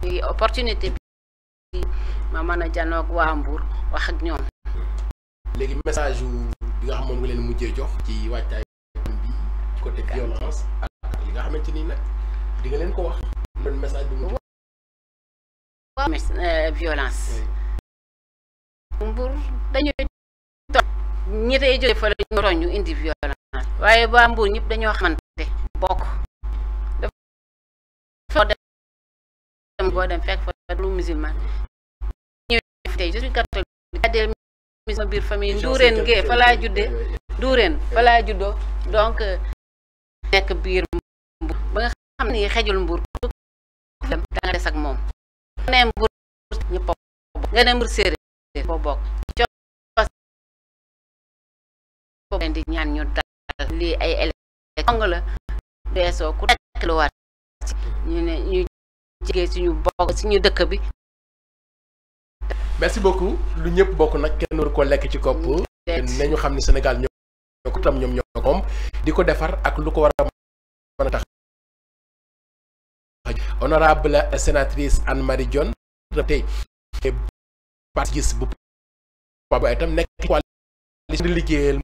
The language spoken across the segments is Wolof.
opportunité bi ma mën a janoog waa Mbour wax ak ñoom. léegi message bi nga xam moom nga leen mujjee jox ci wàccaay bi côté violence ak li nga xamante ni nag di nga leen ko wax loolu message bi mu violence Mbour dañuy toog ñi tey jóge fa la ñu roñ ñu indi violence waaye waa Mbour ñëpp dañoo xamante bokk dafa dem boo dem fekk fa lu musulman ñëw tey je suis catholique sama biir famille Ndourène Gueye fa laa juddee Ndourène fa laa juddoo donc nekk biir Mbour ba nga xam ni xejul Mbour da nga des ak moom nga ne Mbour ñëpp nga ne Mbour séeréer boo bokk leen di ñaan ñu dal lii ay élection la beesoo ku nekk lu war ñu ne ñu jigee suñu bokk suñu dëkk bi. merci beaucoup lu ñëpp bokk nag kenn waru ko lekk ci kopp nañu xam ni Sénégal ñoo ko tam ñoom ñoo ko moom di ko defar ak lu ko war a mën a tax. honorable sénatrice Anne Marie Dione tey parti gis bu Papa itam nekk ci wàllu di liggéeyal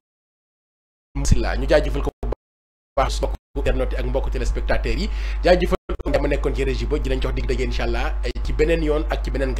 Silla ñu jaajëfal ko bu baax mbokku internautes yi ak mbokku téléspectateurs yi jaajëfal ko ma nekkoon ci régie ba dinañ jox dig daje incha allah ci beneen yoon ak ci beneen